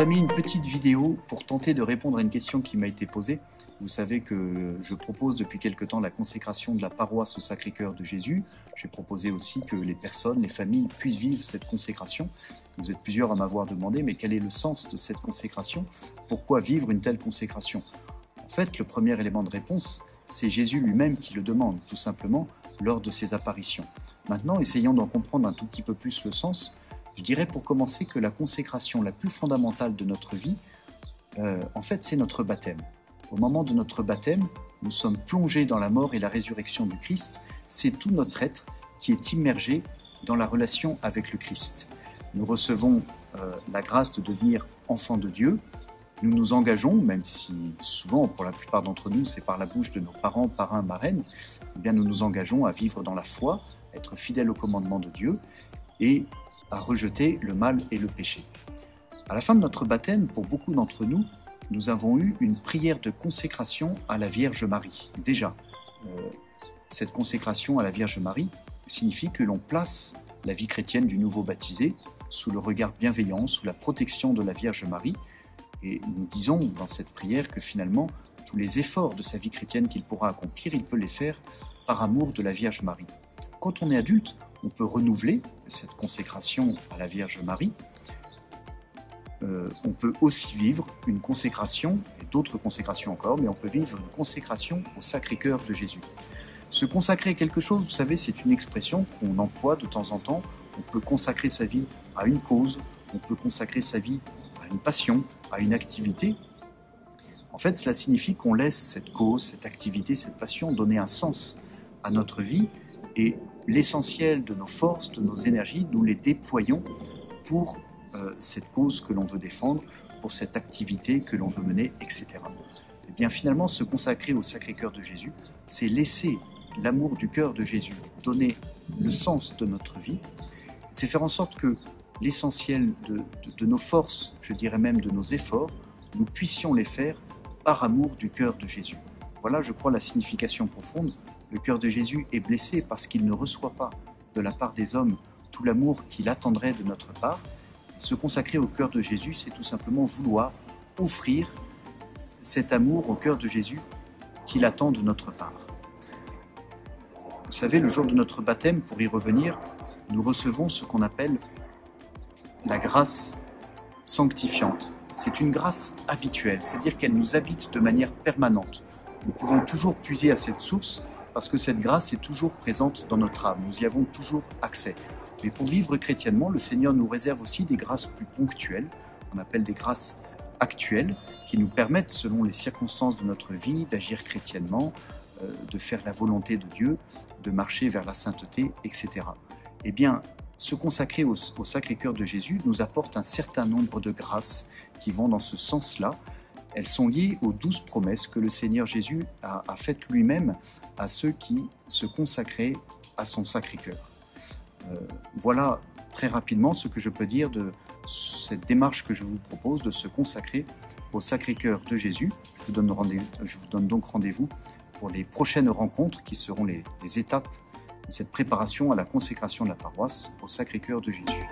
chers amis, une petite vidéo pour tenter de répondre à une question qui m'a été posée. Vous savez que je propose depuis quelque temps la consécration de la paroisse au Sacré-Cœur de Jésus. J'ai proposé aussi que les personnes, les familles puissent vivre cette consécration. Vous êtes plusieurs à m'avoir demandé, mais quel est le sens de cette consécration? Pourquoi vivre une telle consécration? En fait, le premier élément de réponse, c'est Jésus lui-même qui le demande, tout simplement, lors de ses apparitions. Maintenant, essayons d'en comprendre un tout petit peu plus le sens. Je dirais pour commencer que la consécration la plus fondamentale de notre vie, en fait, c'est notre baptême. Au moment de notre baptême, nous sommes plongés dans la mort et la résurrection du Christ. C'est tout notre être qui est immergé dans la relation avec le Christ. Nous recevons la grâce de devenir enfants de Dieu. Nous nous engageons, même si souvent, pour la plupart d'entre nous, c'est par la bouche de nos parents, parrains, marraines, eh bien, nous nous engageons à vivre dans la foi, à être fidèles au commandement de Dieu et à rejeter le mal et le péché. À la fin de notre baptême, pour beaucoup d'entre nous, nous avons eu une prière de consécration à la Vierge Marie. Déjà, cette consécration à la Vierge Marie signifie que l'on place la vie chrétienne du nouveau baptisé sous le regard bienveillant, sous la protection de la Vierge Marie. Et nous disons dans cette prière que finalement, tous les efforts de sa vie chrétienne qu'il pourra accomplir, il peut les faire par amour de la Vierge Marie. Quand on est adulte, on peut renouveler cette consécration à la Vierge Marie. On peut aussi vivre une consécration, et d'autres consécrations encore, mais on peut vivre une consécration au Sacré-Cœur de Jésus. Se consacrer à quelque chose, vous savez, c'est une expression qu'on emploie de temps en temps. On peut consacrer sa vie à une cause, on peut consacrer sa vie à une passion, à une activité. En fait, cela signifie qu'on laisse cette cause, cette activité, cette passion donner un sens à notre vie et l'essentiel de nos forces, de nos énergies, nous les déployons pour cette cause que l'on veut défendre, pour cette activité que l'on veut mener, etc. Et bien finalement, se consacrer au Sacré-Cœur de Jésus, c'est laisser l'amour du cœur de Jésus donner le sens de notre vie. C'est faire en sorte que l'essentiel de nos forces, je dirais même de nos efforts, nous puissions les faire par amour du cœur de Jésus. Voilà, je crois, la signification profonde. Le cœur de Jésus est blessé parce qu'il ne reçoit pas de la part des hommes tout l'amour qu'il attendrait de notre part. Se consacrer au cœur de Jésus, c'est tout simplement vouloir offrir cet amour au cœur de Jésus qu'il attend de notre part. Vous savez, le jour de notre baptême, pour y revenir, nous recevons ce qu'on appelle la grâce sanctifiante. C'est une grâce habituelle, c'est-à-dire qu'elle nous habite de manière permanente. Nous pouvons toujours puiser à cette source parce que cette grâce est toujours présente dans notre âme. Nous y avons toujours accès. Mais pour vivre chrétiennement, le Seigneur nous réserve aussi des grâces plus ponctuelles, qu'on appelle des grâces actuelles, qui nous permettent, selon les circonstances de notre vie, d'agir chrétiennement, de faire la volonté de Dieu, de marcher vers la sainteté, etc. Eh bien, se consacrer au Sacré-Cœur de Jésus nous apporte un certain nombre de grâces qui vont dans ce sens-là. Elles sont liées aux 12 promesses que le Seigneur Jésus a faites lui-même à ceux qui se consacraient à son Sacré-Cœur. Voilà très rapidement ce que je peux dire de cette démarche que je vous propose de se consacrer au Sacré-Cœur de Jésus. Je vous donne donc rendez-vous pour les prochaines rencontres qui seront les étapes de cette préparation à la consécration de la paroisse au Sacré-Cœur de Jésus.